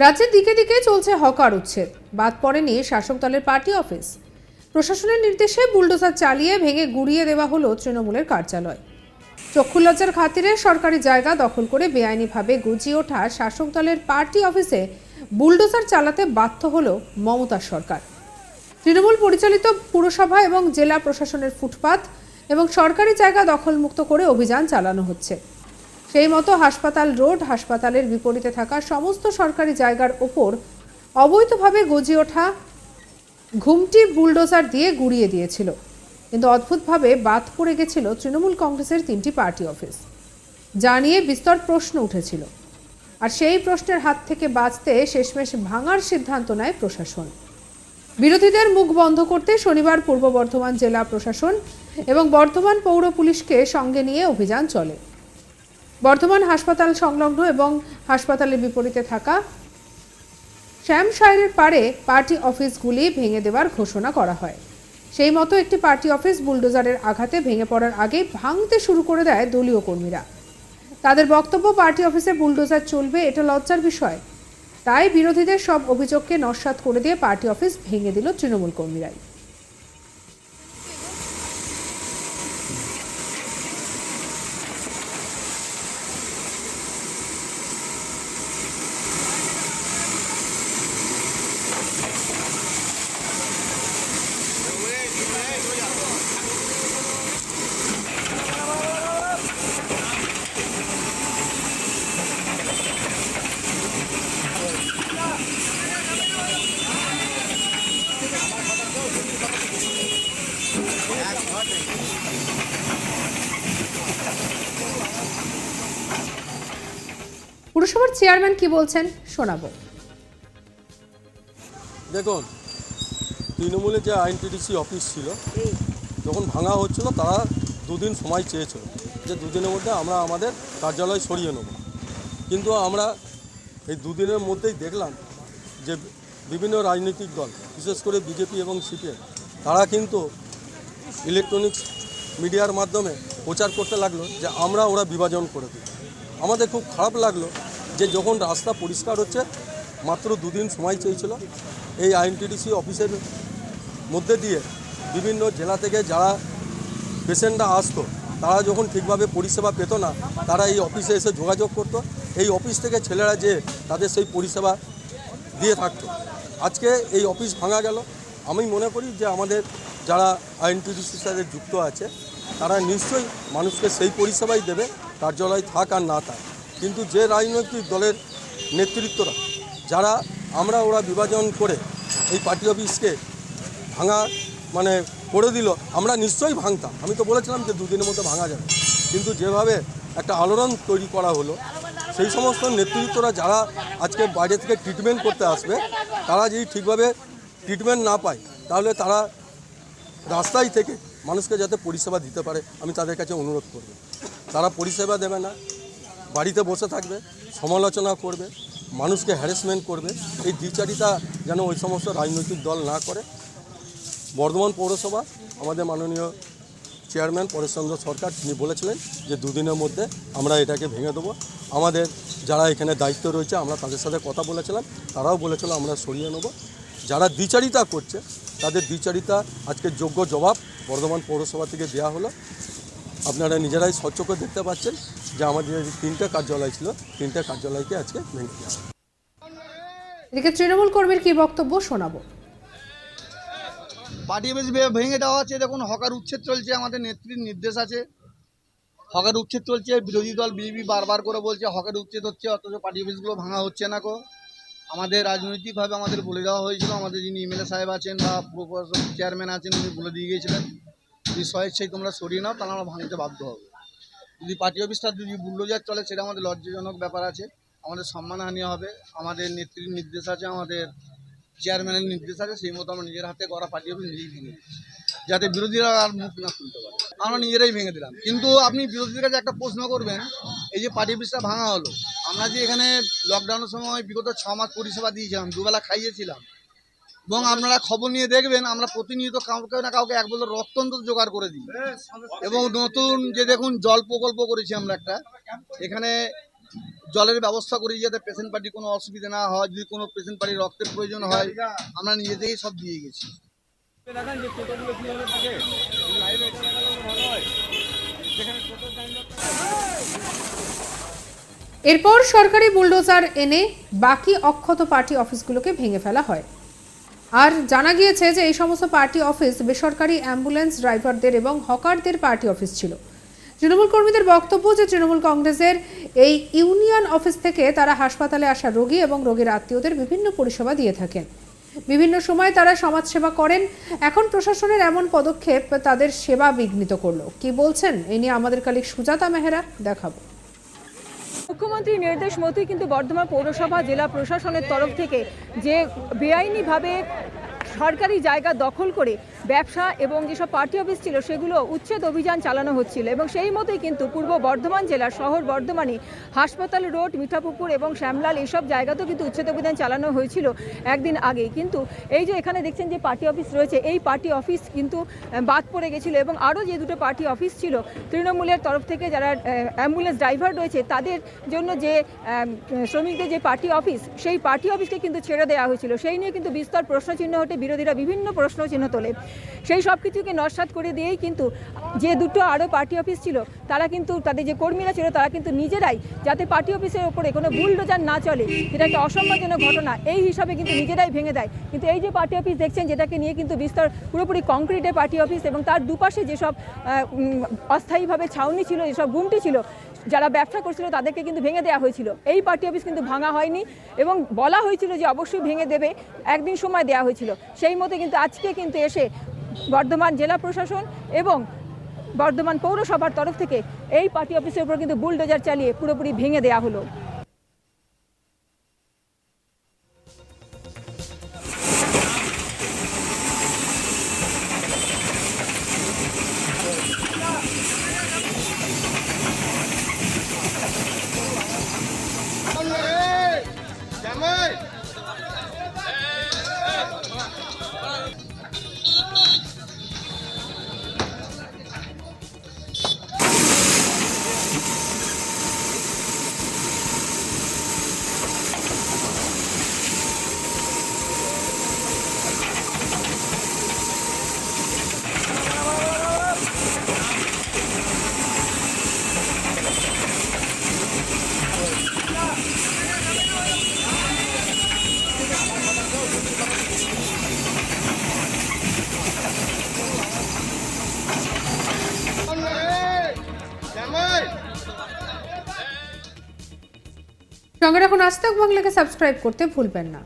রাজ্যের দিকে দিকে চলছে হকার উচ্ছেদ। বাদ পড়েনি শাসক দলের পার্টি অফিস। প্রশাসনের নির্দেশে বুলডোজার চালিয়ে ভেঙে গুড়িয়ে দেওয়া হলো তৃণমূলের কার্যালয়। চক্ষুলজ্জার খাতিরে সরকারি জায়গা দখল করে বেআইনিভাবে গজিয়ে ওঠা শাসক দলের পার্টি অফিসে বুলডোজার চালাতে বাধ্য হলো মমতার সরকার। তৃণমূল পরিচালিত পুরসভা এবং জেলা প্রশাসনের ফুটপাত এবং সরকারি জায়গা দখলমুক্ত করে অভিযান চালানো হচ্ছে। সেই মতো হাসপাতাল রোড, হাসপাতালের বিপরীতে থাকা সমস্ত সরকারি জায়গার ওপর অবৈধভাবে গজিয়ে ওঠা ঘুমটি বুলডোজার দিয়ে গুড়িয়ে দিয়েছিল। কিন্তু অদ্ভুতভাবে বাদ পড়ে গেছিল তৃণমূল কংগ্রেসের 3টি পার্টি অফিস, যা নিয়ে বিস্তর প্রশ্ন উঠেছিল। আর সেই প্রশ্নের হাত থেকে বাঁচতে শেষমেশ ভাঙার সিদ্ধান্ত নেয় প্রশাসন। বিরোধীদের মুখ বন্ধ করতে শনিবার পূর্ব বর্ধমান জেলা প্রশাসন এবং বর্ধমান পৌর পুলিশকে সঙ্গে নিয়ে অভিযান চলে। বর্ধমান হাসপাতাল সংলগ্ন এবং হাসপাতালের বিপরীতে থাকা শ্যামশায়ের পাড়ে পার্টি অফিসগুলি ভেঙে দেওয়ার ঘোষণা করা হয়। সেই মতো একটি পার্টি অফিস বুলডোজারের আঘাতে ভেঙে পড়ার আগেই ভাঙতে শুরু করে দেয় দলীয় কর্মীরা। তাদের বক্তব্য, পার্টি অফিসে বুলডোজার চলবে এটা লজ্জার বিষয়। তাই বিরোধীদের সব অভিযোগকে নস্যাৎ করে দিয়ে পার্টি অফিস ভেঙে দিল তৃণমূল কর্মীরাই। পুরসভার চেয়ারম্যান কি বলছেন শোনাবো। দেখুন, তৃণমূলের যে আইনটিডিসি অফিস ছিল, যখন ভাঙা হচ্ছিল তারা দুদিন সময় চেয়েছিল যে দুদিনের মধ্যে আমরা আমাদের কার্যালয় সরিয়ে নেব। কিন্তু আমরা এই দুদিনের মধ্যেই দেখলাম যে বিভিন্ন রাজনৈতিক দল, বিশেষ করে বিজেপি এবং সিপিএম, তারা কিন্তু ইলেকট্রনিক্স মিডিয়ার মাধ্যমে প্রচার করতে লাগলো যে ওরা বিভাজন করে দিই। আমাদের খুব খারাপ লাগলো যে যখন রাস্তা পরিষ্কার হচ্ছে, মাত্র দুদিন সময় চেয়েছিল, এই আইনটিডিসি অফিসের মধ্যে দিয়ে বিভিন্ন জেলা থেকে যারা পেশেন্টরা আসতো, তারা যখন ঠিকভাবে পরিষেবা পেত না, তারা এই অফিসে এসে যোগাযোগ করত। এই অফিস থেকে ছেলেরা যে তাদের সেই পরিষেবা দিয়ে থাকতো। আজকে এই অফিস ভাঙা গেল। আমি মনে করি যে আমাদের যারা আইনটিডিসির সাথে যুক্ত আছে, তারা নিশ্চয়ই মানুষকে সেই পরিষেবাই দেবে, কার্যালয় থাক আর না থাক। কিন্তু যে রাজনৈতিক দলের নেতৃত্বরা যারা ওরা বিভাজন করে এই পার্টি অফিসকে ভাঙা করে দিল, আমরা নিশ্চয়ই ভাঙতাম। আমি তো বলেছিলাম যে দুদিনের মধ্যে ভাঙা যাবে, কিন্তু যেভাবে একটা আলোড়ন তৈরি করা হলো, সেই সমস্ত নেতৃত্বরা যারা আজকে বাইরে থেকে ট্রিটমেন্ট করতে আসবে, তারা যদি ঠিকভাবে ট্রিটমেন্ট না পায়, তাহলে তারা রাস্তায় থেকে মানুষকে যাতে পরিষেবা দিতে পারে, আমি তাদের কাছে অনুরোধ করব। তারা পরিষেবা দেবে না, বাড়িতে বসে থাকবে, সমালোচনা করবে, মানুষকে হ্যারাসমেন্ট করবে। এই দ্বিচারিতা যেন ওই সমস্ত রাজনৈতিক দল না করে। বর্ধমান পৌরসভা, আমাদের মাননীয় চেয়ারম্যান পরেশচন্দ্র সরকার, তিনি বলেছিলেন যে দুদিনের মধ্যে আমরা এটাকে ভেঙে দেবো। আমাদের যারা এখানে দায়িত্ব রয়েছে, আমরা তাদের সাথে কথা বলেছিলাম, তারাও বলেছিল আমরা সরিয়ে নেব। যারা দ্বিচারিতা করছে, তাদের দ্বিচারিতা আজকে যোগ্য জবাব বর্ধমান পৌরসভা থেকে দেওয়া হলো। আপনারা নিজেরাই স্বচ্ছকে দেখতে পাচ্ছেন যে আমাদের যে 3টে কার্যালয় ছিল, 3টে কার্যালয়কে আজকে ভেঙে দেওয়া হলো। এদিকে তৃণমূল কর্মীর কি বক্তব্য শোনাবো। পার্টি অফিস ভেঙে দেওয়া হচ্ছে। দেখুন, হকার উচ্ছেদ চলছে, আমাদের নেত্রীর নির্দেশ আছে, হকার উচ্ছেদ চলছে। বিরোধী দল বিজেপি বারবার করে বলছে হকার উচ্ছেদ হচ্ছে, অথচ পার্টি অফিসগুলো ভাঙা হচ্ছে না। আমাদের রাজনৈতিকভাবে আমাদের বলে দেওয়া হয়েছিল, আমাদের যিনি এমএলএ সাহেব আছেন বা পুর চেয়ারম্যান আছেন, উনি বলে দিয়ে গিয়েছিলেন যদি স্বেচ্ছায় তোমরা সরিয়ে নাও, তাহলে আমরা ভাঙতে বাধ্য হবে। যদি পার্টি অফিসটা যদি বুলডোজার চলে, সেটা আমাদের লজ্জাজনক ব্যাপার আছে, আমাদের সম্মানহানি হবে। আমাদের নেত্রীর নির্দেশ আছে, আমাদের চেয়ারম্যানের নির্দেশ আছে, সেই মতো আমরা নিজের হাতে করা পার্টি অফিস নিজেই ভেঙে দিচ্ছি, যাতে বিরোধীরা আর মুখ না খুলতে পারে। আমরা নিজেরাই ভেঙে দিলাম। কিন্তু আপনি বিরোধীদের কাছে একটা প্রশ্ন করবেন, এই যে পার্টি অফিসটা ভাঙা হলো, আমরা যে এখানে লকডাউনের সময় বিগত 6 মাস পরিষেবা দিয়েছিলাম, দুবেলা খাইয়েছিলাম, এবং আপনারা খবর নিয়ে দেখবেন আমরা প্রতিনিয়ত কাউকে না কাউকে এক বোতল রক্ত অন্তত জোগাড় করে দিই। এবং নতুন যে দেখুন জল প্রকল্প করেছি আমরা একটা, এখানে জলের ব্যবস্থা করি যাতে পেশেন্ট পার্টি কোনো অসুবিধা না হয়, যদি কোনো পেশেন্ট পার্টির রক্তের প্রয়োজন হয় আমরা নিজে থেকেই সব দিয়ে গেছি। এরপর সরকারি বুলডোজার এনে বাকি অক্ষত পার্টি অফিসগুলোকে ভেঙে ফেলা হয়। আর জানা গিয়েছে যে এই সমস্ত পার্টি অফিস বেসরকারি অ্যাম্বুলেন্স ড্রাইভারদের এবং হকারদের পার্টি অফিস ছিল। তৃণমূল কর্মীদের বক্তব্য যে তৃণমূল কংগ্রেসের এই ইউনিয়ন অফিস থেকে তারা হাসপাতালে আসা রোগী এবং রোগীর আত্মীয়দের বিভিন্ন পরিষেবা দিয়ে থাকেন। বিভিন্ন সময় তারা সমাজসেবা করেন। এখন প্রশাসনের এমন পদক্ষেপ তাদের সেবা বিঘ্নিত করলো। কি বলছেন এই নিয়ে আমাদের কালিক সুজাতা মেহরা, দেখাবো। মুখ্যমন্ত্রীর নির্দেশ মতোই কিন্তু বর্ধমান পৌরসভা জেলা প্রশাসনের তরফ থেকে যে বেআইনিভাবে সরকারি জায়গা দখল করে ব্যবসা এবং যেসব পার্টি অফিস ছিল সেগুলো উচ্ছেদ অভিযান চালানো হচ্ছিল এবং সেই মতোই কিন্তু পূর্ব বর্ধমান জেলার শহর বর্ধমানে হাসপাতাল রোড, মিঠাপুকুর এবং শ্যামলাল এইসব জায়গাতেও কিন্তু উচ্ছেদ অভিযান চালানো হয়েছিল একদিন আগেই। কিন্তু এই যে এখানে দেখছেন যে পার্টি অফিস রয়েছে, এই পার্টি অফিস কিন্তু বাদ পড়ে গেছিলো এবং আরও যে দুটো পার্টি অফিস ছিল তৃণমূলের তরফ থেকে যারা অ্যাম্বুলেন্স ড্রাইভার রয়েছে তাদের জন্য যে শ্রমিকদের যে পার্টি অফিস, সেই পার্টি অফিসকে কিন্তু ছেড়ে দেওয়া হয়েছিল। সেই নিয়ে কিন্তু বিস্তর প্রশ্নচিহ্ন ওঠে, বিরোধীরা বিভিন্ন প্রশ্নচিহ্ন তোলে। সেই সব কিছুকে নস্যাৎ করে দিয়েই কিন্তু যে দুটো আরও পার্টি অফিস ছিল তারা কিন্তু তাদের যে কর্মীরা ছিল তারা কিন্তু নিজেরাই, যাতে পার্টি অফিসের ওপরে কোনো বুলডোজার না চলে, যেটা একটা অসম্মানজনক ঘটনা, এই হিসাবে কিন্তু নিজেরাই ভেঙে দেয়। কিন্তু এই যে পার্টি অফিস দেখছেন, যেটাকে নিয়ে কিন্তু বিস্তর পুরোপুরি কংক্রিটের পার্টি অফিস এবং তার দুপাশে যেসব অস্থায়ীভাবে ছাউনি ছিল, যেসব গুমটি ছিল, যারা ব্যবসা করছিল তাদেরকে কিন্তু ভেঙে দেওয়া হয়েছিল। এই পার্টি অফিস কিন্তু ভাঙা হয়নি এবং বলা হয়েছিল যে অবশ্যই ভেঙে দেবে, একদিন সময় দেওয়া হয়েছিল। সেই মতো কিন্তু আজকে কিন্তু এসে বর্ধমান জেলা প্রশাসন এবং বর্ধমান পৌরসভার তরফ থেকে এই পার্টি অফিসের উপর কিন্তু বুলডোজার চালিয়ে পুরোপুরি ভেঙে দেওয়া হলো। সঙ্গে রাখুন আজ তাক বাংলাকে সাবস্ক্রাইব করতে ভুলবেন না।